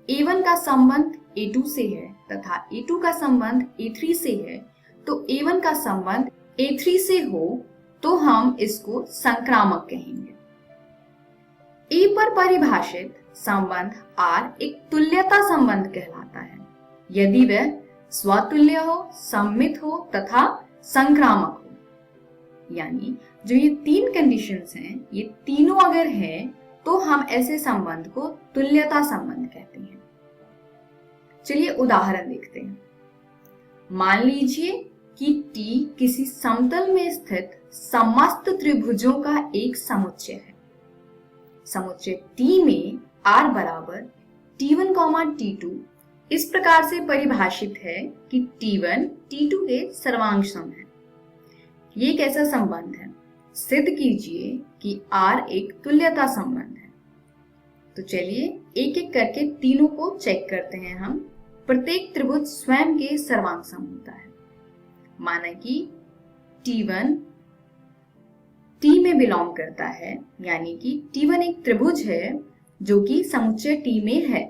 A1 का संबंध A2 से है तथा A2 का संबंध A3 से है तो A1 का संबंध A3 से हो तो हम इसको संक्रामक कहेंगे। A पर परिभाषित संबंध R एक तुल्यता संबंध कहलाता है यदि वह स्वतुल्य हो, सममित हो तथा संक्रामक हो। यानी जो ये तीन कंडीशंस हैं, ये तीनों अगर हैं तो हम ऐसे संबंध को तुल्यता संबंध कहते हैं। चलिए उदाहरण देखते हैं। मान लीजिए कि T किसी समतल में स्थित समस्त त्रिभुजों का एक समुच्चय है। समुच्चय T में R बराबर T1, T2 इस प्रकार से परिभाषित है कि T1 T2 के सर्वांग सम है। ये एक ऐसा संबंध है। सिद्ध कीजिए कि R एक तुल्यता संबंध है। तो चलिए एक एक करके तीनों को चेक करते हैं हम। प्रत्येक त्रिभुज स्वयं के सर्वांग सम होता है। माना कि T1 T में बिलोंग करता है, यानी कि T1 एक त्रिभुज है जो कि समुच्चय T में है।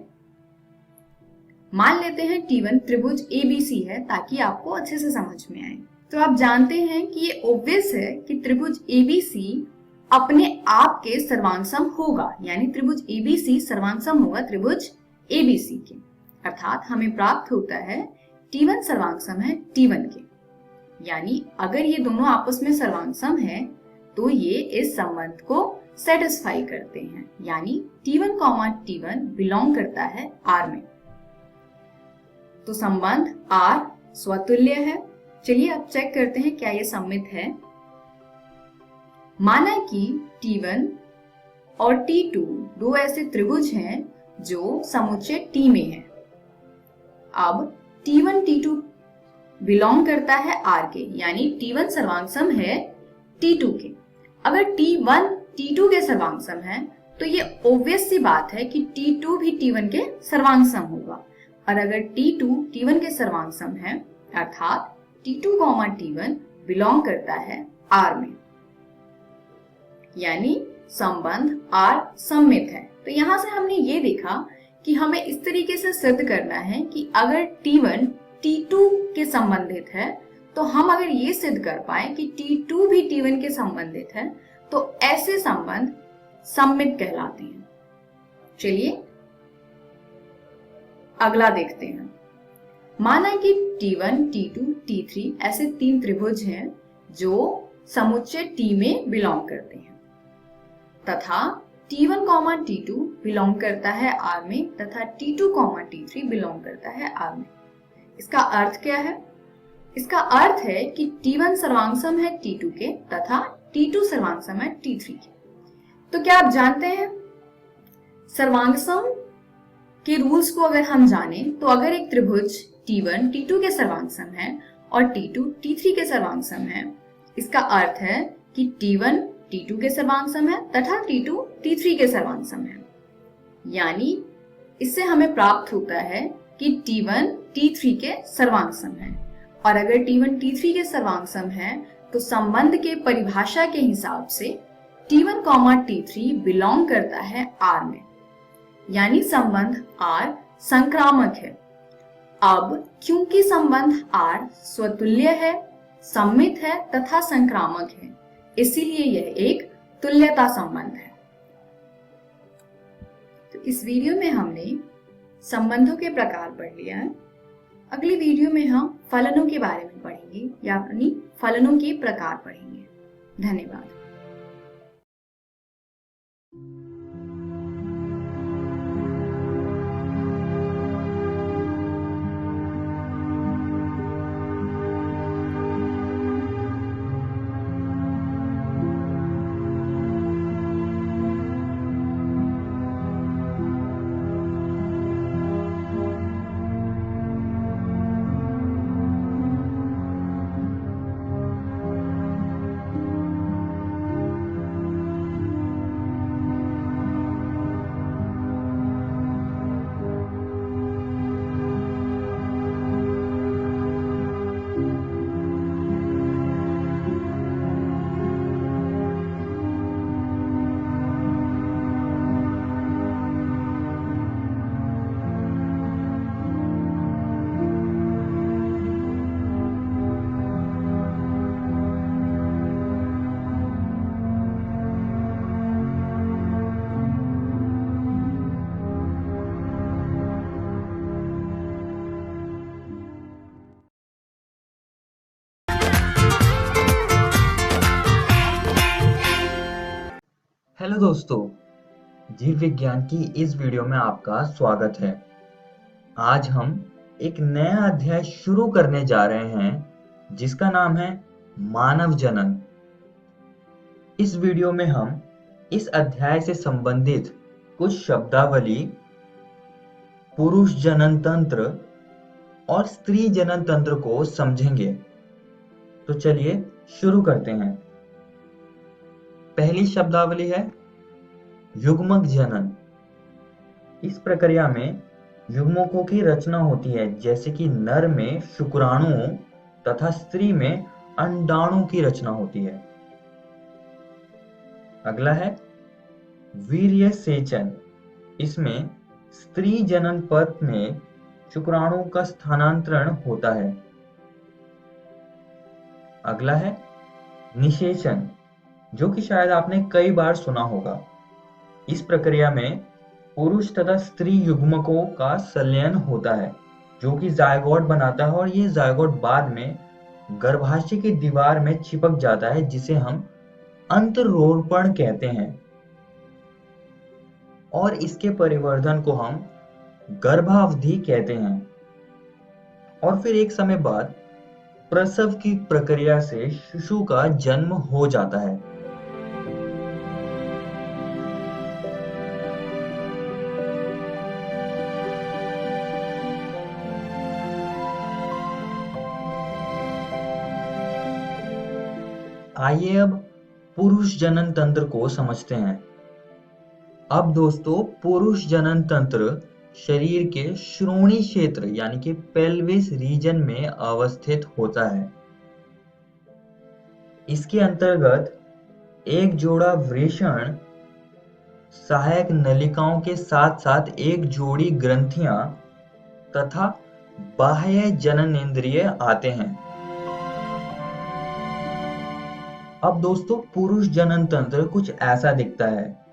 मान लेते हैं T1 त्रिभुज ABC है ताकि आपको अच्छे से समझ में आए। तो आप जानते हैं कि ये ऑब्वियस है कि त्रिभुज ABC अपने आप के सर्वांग सम होगा, यानी त्रिभुज ABC सर्वांग सम होगा त्रिभुज ABC के। अर्थात हमें प्राप्त होता है T1 सर्वांग सम है T1 के। यानी अगर ये दोनों आपस में सर्वांग है तो ये इस संबंध को सेटिस्फाई करते हैं, यानी T1, T1 बिलोंग करता है R में। तो संबंध R स्वतुल्य है। चलिए अब चेक करते हैं क्या ये सम्मित है। माना कि T1 और T2 दो ऐसे त्रिभुज हैं जो समुच्चय T में है। अब T1 T2 बिलोंग करता है R के, यानी T1 सर्वांग है T2 के। अगर T1 T2 के सर्वांग है तो ये ऑब्वियस सी बात है कि T2 भी T1 के सर्वांग होगा। और अगर T2 T1 के सर्वांग है अर्थात T2, T1 बिलोंग करता है R में, यानी संबंध R सम्मित है। तो यहां से हमने ये देखा कि हमें इस तरीके से सिद्ध करना है कि अगर T1 T2 के संबंधित है तो हम अगर ये सिद्ध कर पाए कि T2 भी T1 के संबंधित है तो ऐसे संबंध सम्मित कहलाते हैं। चलिए अगला देखते हैं। माना कि T1, T2, T3 ऐसे तीन त्रिभुज हैं जो समुच्चय T में बिलोंग करते हैं तथा T1, T2 बिलोंग करता है R में तथा T2, T3 बिलोंग करता है R में। इसका अर्थ क्या है? इसका अर्थ है कि T1 सर्वांग है T2 के तथा T2 सर्वांग है T3 के। तो क्या आप जानते हैं सर्वांग के रूल्स को अगर हम जाने तो अगर एक त्रिभुज T1 T2 के सर्वांग है और T2 T3 के सर्वांग है, इसका अर्थ है कि T1 T2 के सर्वांग है तथा T2 T3 के सर्वांग है। यानी इससे हमें प्राप्त होता है कि T1 T3 के सर्वांग है। और अगर T1 T3 के सर्वांग है तो संबंध के परिभाषा के हिसाब से T1, T3 बिलोंग करता है R में, यानी संबंध R संक्रामक है। अब क्योंकि संबंध R स्वतुल्य है, सम्मित है तथा संक्रामक है, इसीलिए यह एक तुल्यता संबंध है। तो इस वीडियो में हमने संबंधों के प्रकार पढ़ लिया है। अगली वीडियो में हम फलनों के बारे में पढ़ेंगे, यानी फलनों के प्रकार पढ़ेंगे। धन्यवाद। हेलो दोस्तों, जीव विज्ञान की इस वीडियो में आपका स्वागत है। आज हम एक नया अध्याय शुरू करने जा रहे हैं जिसका नाम है मानव जनन। इस वीडियो में हम इस अध्याय से संबंधित कुछ शब्दावली, पुरुष जनन तंत्र और स्त्री जनन तंत्र को समझेंगे। तो चलिए शुरू करते हैं। पहली शब्दावली है युग्मक जनन। इस प्रक्रिया में युग्मकों की रचना होती है, जैसे कि नर में शुक्राणुओं तथा स्त्री में अंडाणु की रचना होती है। अगला है वीर्य सेचन। इसमें स्त्री जनन पथ में शुक्राणु का स्थानांतरण होता है। अगला है निषेचन, जो कि शायद आपने कई बार सुना होगा। इस प्रक्रिया में पुरुष तथा स्त्री युग्मकों का संलयन होता है, जो कि जायगोट बनाता है और ये जायगोट बाद में गर्भाशय की दीवार में चिपक जाता है, जिसे हम अंतरोपण कहते हैं, और इसके परिवर्धन को हम गर्भावधि कहते हैं। और फिर एक समय बाद प्रसव की प्रक्रिया से शिशु का जन्म हो जाता है। आइए अब पुरुष जनन तंत्र को समझते हैं। अब दोस्तों, पुरुष जनन तंत्र शरीर के श्रोणि क्षेत्र यानी कि पेल्विस रीजन में अवस्थित होता है। इसके अंतर्गत एक जोड़ा वृषण, सहायक नलिकाओं के साथ साथ एक जोड़ी ग्रंथियां तथा बाह्य जननेंद्रिय आते हैं। अब दोस्तों, पुरुष जनन तंत्र कुछ ऐसा दिखता है।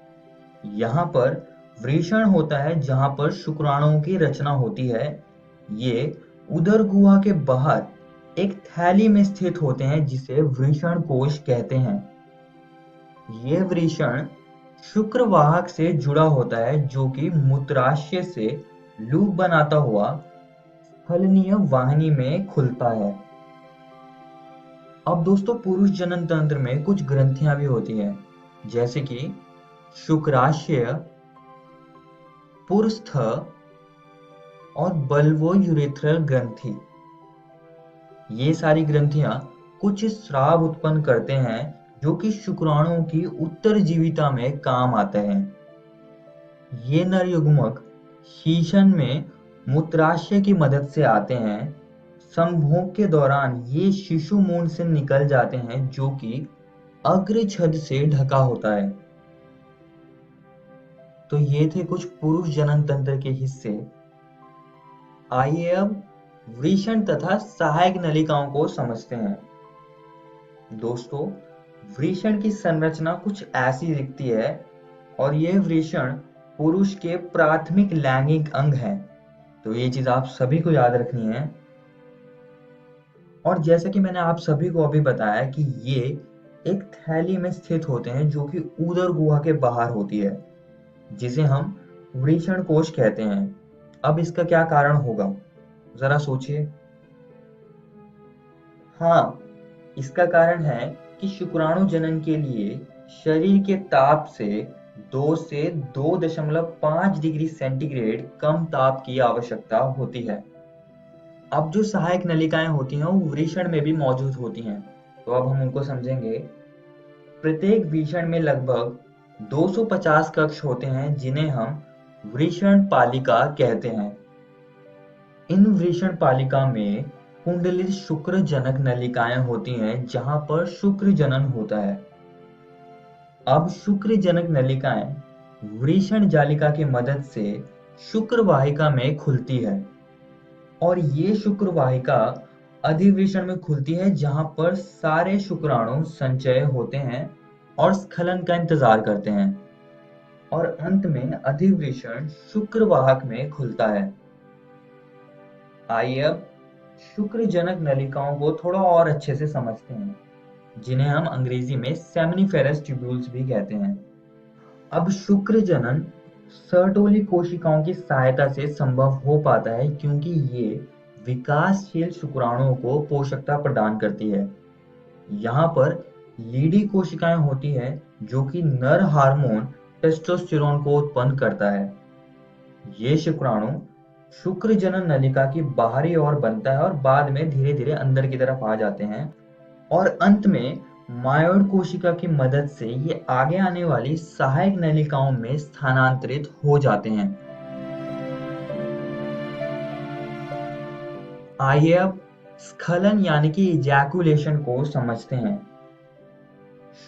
यहाँ पर वृषण होता है जहां पर शुक्राणुओं की रचना होती है। ये उदर गुहा के बाहर एक थैली में स्थित होते हैं जिसे वृषण कोश कहते हैं। ये वृषण शुक्रवाहक से जुड़ा होता है जो कि मूत्राशय से लूप बनाता हुआ स्खलनीय वाहिनी में खुलता है। अब दोस्तों, पुरुष जनन तंत्र में कुछ ग्रंथियां भी होती हैं, जैसे कि शुक्राशय, पुरस्थ और बल्वो यूरेथ्रल ग्रंथि। ये सारी ग्रंथियां कुछ स्राव उत्पन्न करते हैं जो कि शुक्राणुओं की उत्तरजीविता में काम आते हैं। ये नर युग्मक शीशन में मूत्राशय की मदद से आते हैं। संभोग के दौरान ये शिशु मूल से निकल जाते हैं जो कि अग्र छद से ढका होता है। तो ये थे कुछ पुरुष जनन तंत्र के हिस्से। आइए अब वृषण तथा सहायक नलिकाओं को समझते हैं। दोस्तों, वृषण की संरचना कुछ ऐसी दिखती है और यह वृषण पुरुष के प्राथमिक लैंगिक अंग है। तो ये चीज आप सभी को याद रखनी है। और जैसा कि मैंने आप सभी को अभी बताया कि ये एक थैली में स्थित होते हैं जो कि उदर गुहा के बाहर होती है, जिसे हम वृषण कोश कहते हैं। अब इसका क्या कारण होगा, जरा सोचिए। हाँ, इसका कारण है कि शुक्राणु जनन के लिए शरीर के ताप से 2 से 2.5 डिग्री सेंटीग्रेड कम ताप की आवश्यकता होती है। अब जो सहायक नलिकाएं होती हैं वो वृषण में भी मौजूद होती हैं, तो अब हम उनको समझेंगे। प्रत्येक वृषण में लगभग 250 कक्ष होते हैं जिन्हें हम वृषण पालिका कहते हैं। इन वृषण पालिका में कुंडलित शुक्र जनक नलिकाएं होती हैं जहां पर शुक्र जनन होता है। अब शुक्र जनक नलिकाएं वृषण जालिका की मदद से शुक्र वाहिका में खुलती है और ये शुक्र वाहिका अधिवृषण में खुलती है जहां पर सारे शुक्राणु संचय होते हैं और स्खलन का इंतजार करते हैं और अंत में अधिवृषण शुक्र वाहक में खुलता है। आइए अब शुक्र जनक नलिकाओं को थोड़ा और अच्छे से समझते हैं, जिन्हें हम अंग्रेजी में सेमिनिफेरस ट्यूब्यूल्स भी कहते हैं। अब शुक्र जनन सर्टोली कोशिकाओं की सहायता से संभव हो पाता है क्योंकि ये विकासशील शुक्राणुओं को पोषकता प्रदान करती है। यहाँ पर लीडी कोशिकाएं होती है जो कि नर हार्मोन टेस्टोस्टेरोन को उत्पन्न करता है। ये शुक्राणु शुक्र जनन नलिका की बाहरी ओर बनता है और बाद में धीरे धीरे अंदर की तरफ आ जाते हैं और अंत में मायोइड कोशिका की मदद से ये आगे आने वाली सहायक नलिकाओं में स्थानांतरित हो जाते हैं। आइए अब स्खलन यानी कि इजैकुलेशन को समझते हैं।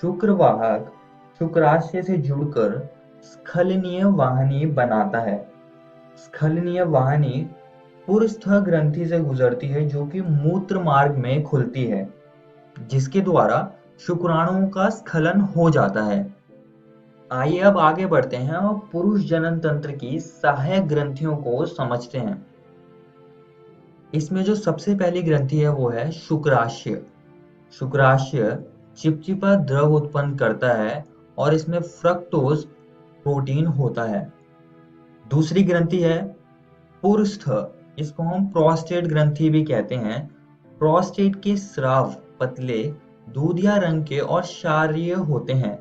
शुक्रवाहक शुक्राशय से जुड़कर स्खलनीय वाहिनी बनाता है। स्खलनीय वाहिनी पुरस्थ ग्रंथि से गुजरती है जो कि मूत्र मार्ग में खुलती है, जिसके द्वारा शुक्राणुओं का स्खलन हो जाता है। आइए अब आगे बढ़ते हैं और पुरुष जनन तंत्र की सहायक ग्रंथियों को समझते हैं। इसमें जो सबसे पहली ग्रंथि है वो है शुक्राशय। शुक्राशय चिपचिपा द्रव उत्पन्न करता है और इसमें फ्रक्टोज प्रोटीन होता है। दूसरी ग्रंथि है पुरस्थ, इसको हम प्रोस्टेट ग्रंथि भी कहते हैं। प्रोस्टेट के स्राव पतले दूधिया रंग के और क्षारीय होते हैं।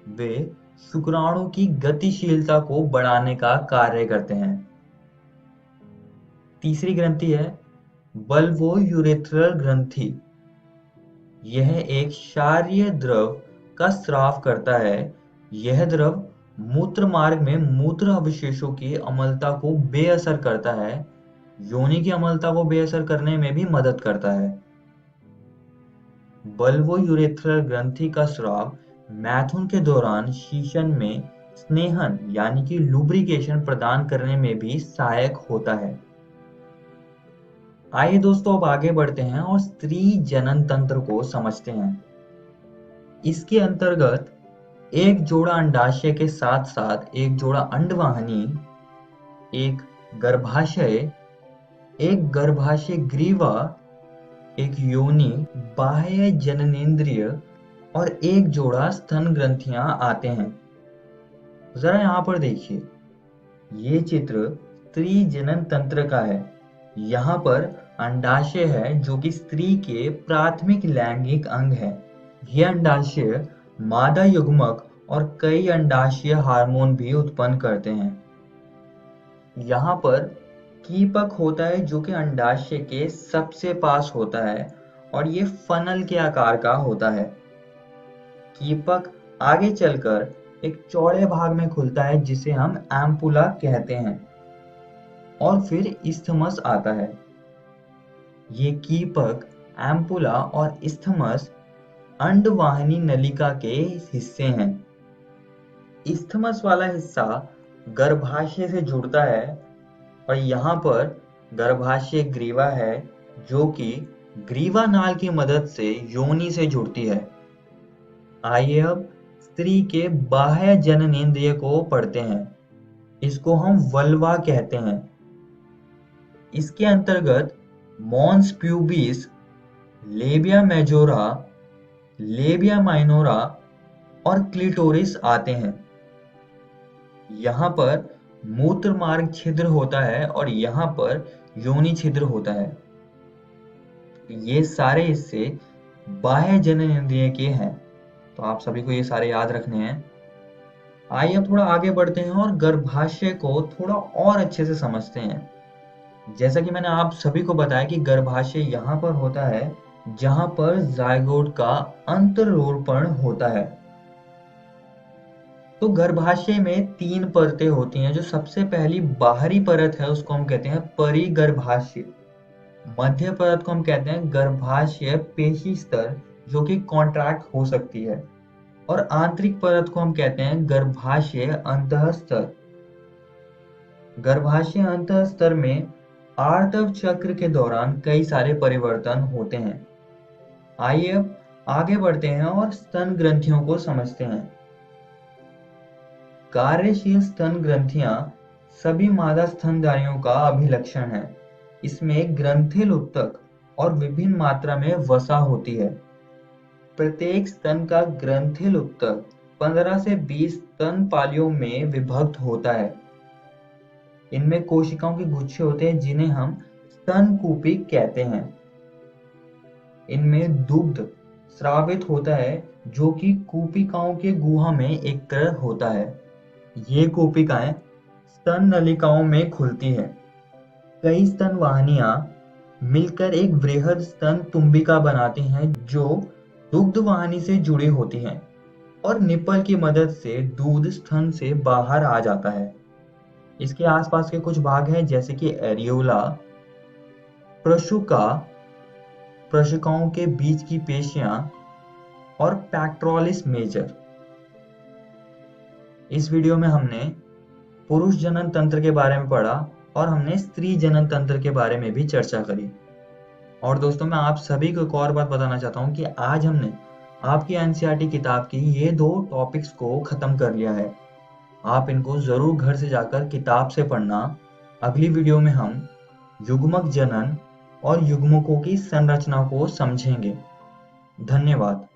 वे शुक्राणु की गतिशीलता को बढ़ाने का कार्य करते हैं। तीसरी ग्रंथि है बल्बोयूरेथ्रल ग्रंथि। यह एक क्षारीय द्रव का स्राव करता है। यह द्रव मूत्र मार्ग में मूत्र अवशेषों की अम्लता को बेअसर करता है। योनि की अम्लता को बेअसर करने में भी मदद करता है। बल्बोयूरेथ्रल ग्रंथि का स्राव मैथुन के दौरान शीशन में स्नेहन यानी कि लुब्रिकेशन प्रदान करने में भी सहायक होता है। आइए दोस्तों अब आगे बढ़ते हैं और स्त्री जनन तंत्र को समझते हैं। इसके अंतर्गत एक जोड़ा अंडाशय के साथ साथ एक जोड़ा अंडवाहिनी, एक गर्भाशय, एक गर्भाशय ग्रीवा, एक योनि, बाह्य जननेंद्रिय और एक जोड़ा स्तन ग्रंथियां आते हैं। जरा यहाँ पर देखिए, ये चित्र स्त्री जनन तंत्र का है। यहाँ पर अंडाशय है जो कि स्त्री के प्राथमिक लैंगिक अंग है। यह अंडाशय मादा युग्मक और कई अंडाशय हार्मोन भी उत्पन्न करते हैं। यहाँ पर कीपक होता है जो कि अंडाशय के सबसे पास होता है और ये फनल के आकार का होता है। कीपक आगे चलकर एक चौड़े भाग में खुलता है जिसे हम एम्पुला कहते हैं और फिर इस्थमस आता है। ये कीपक, एम्पुला और इस्थमस अंडवाहिनी नलिका के हिस्से हैं। इस्थमस वाला हिस्सा गर्भाशय से जुड़ता है और यहाँ पर गर्भाशय ग्रीवा है जो कि ग्रीवा नाल की मदद से योनि से जुड़ती है। आइए अब स्त्री के बाह्य जननेंद्रिय को पढ़ते हैं। इसको हम वल्वा कहते हैं। इसके अंतर्गत mons pubis, labia majora, labia minora और क्लिटोरिस आते हैं। यहाँ पर मूत्र मार्ग छिद्र होता है और यहाँ पर योनि छिद्र होता है। ये सारे हिस्से बाह्य जननेंद्रिय के हैं, तो आप सभी को ये सारे याद रखने हैं। आइए अब थोड़ा आगे बढ़ते हैं और गर्भाशय को थोड़ा और अच्छे से समझते हैं। जैसा कि मैंने आप सभी को बताया कि गर्भाशय यहाँ पर होता है जहां पर जायगोट का अंतरोपण होता है। तो गर्भाशय में 3 परतें होती हैं। जो सबसे पहली बाहरी परत है उसको हम कहते हैं परिगर्भाशय। मध्य परत को हम कहते हैं गर्भाशय पेशी स्तर जो कि कॉन्ट्रैक्ट हो सकती है और आंतरिक परत को हम कहते हैं गर्भाशय अंतःस्तर। गर्भाशय अंतःस्तर में आर्तव चक्र के दौरान कई सारे परिवर्तन होते हैं। आइए अब आगे बढ़ते हैं और स्तन ग्रंथियों को समझते हैं। कार्यशील स्तन ग्रंथियां सभी मादा स्तनधारियों का अभिलक्षण है। इसमें ग्रंथिल उत्तक और विभिन्न मात्रा में वसा होती है। प्रत्येक स्तन का ग्रंथिल उत्तक 15 से 20 स्तन पालियों में विभक्त होता है। इनमें कोशिकाओं के गुच्छे होते हैं जिन्हें हम स्तनकूपी कहते हैं। इनमें दुग्ध स्रावित होता है जो कि कूपिकाओं के गुहा में एकत्र होता है। ये कूपिकाएं स्तन नलिकाओं में खुलती हैं। कई स्तन वाहिनियां मिलकर एक वृहद स्तन तुम्बिका बनाती हैं जो दुग्ध वाहिनी से जुड़ी होती हैं और निप्पल की मदद से दूध स्तन से बाहर आ जाता है। इसके आसपास के कुछ भाग हैं जैसे कि एरियोला, प्रशुका, प्रशुकाओं के बीच की पेशियां और पैक्टोरलिस मेजर। इस वीडियो में हमने पुरुष जनन तंत्र के बारे में पढ़ा और हमने स्त्री जनन तंत्र के बारे में भी चर्चा करी। और दोस्तों मैं आप सभी को एक और बात बताना चाहता हूँ कि आज हमने आपकी एनसीईआरटी किताब की ये 2 टॉपिक्स को खत्म कर लिया है। आप इनको जरूर घर से जाकर किताब से पढ़ना। अगली वीडियो में हम युग्मक जनन और युग्मकों की संरचना को समझेंगे। धन्यवाद।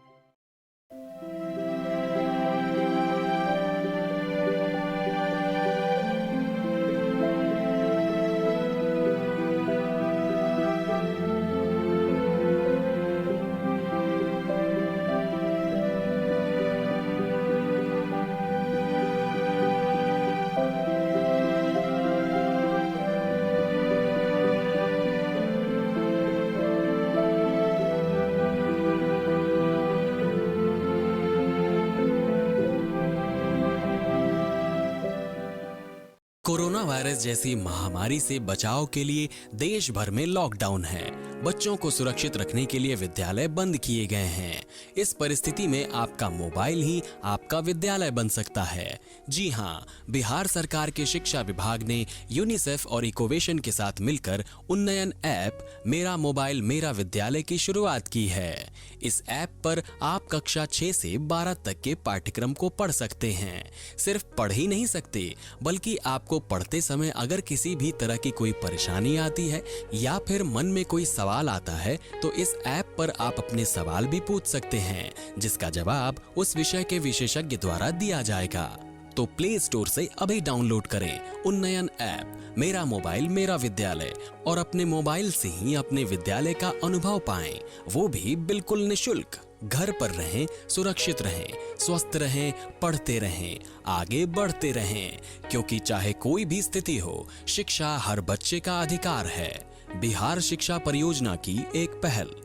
कोरोना वायरस जैसी महामारी से बचाव के लिए देश भर में लॉकडाउन है। बच्चों को सुरक्षित रखने के लिए विद्यालय बंद किए गए हैं। इस परिस्थिति में आपका मोबाइल ही आपका विद्यालय बन सकता है। जी हाँ, बिहार सरकार के शिक्षा विभाग ने यूनिसेफ और इकोवेशन के साथ मिलकर उन्नयन ऐप मेरा मोबाइल मेरा विद्यालय की शुरुआत की है। इस ऐप पर आप कक्षा 6 से 12 तक के पाठ्यक्रम को पढ़ सकते हैं। सिर्फ पढ़ ही नहीं सकते, बल्कि आपको पढ़ते समय अगर किसी भी तरह की कोई परेशानी आती है या फिर मन में कोई सवाल आता है तो इस ऐप पर आप अपने सवाल भी पूछ सकते हैं, जिसका जवाब उस विषय के विशेषज्ञ द्वारा दिया जाएगा। तो प्ले स्टोर से अभी डाउनलोड करें उन्नयन ऐप मेरा मोबाइल मेरा विद्यालय और अपने मोबाइल से ही अपने विद्यालय का अनुभव पाएं, वो भी बिल्कुल निशुल्क। घर पर रहें, सुरक्षित रहें, स्वस्थ रहें, पढ़ते रहें, आगे बढ़ते रहें, क्योंकि चाहे कोई भी स्थिति हो, शिक्षा हर बच्चे का अधिकार है। बिहार शिक्षा परियोजना की एक पहल।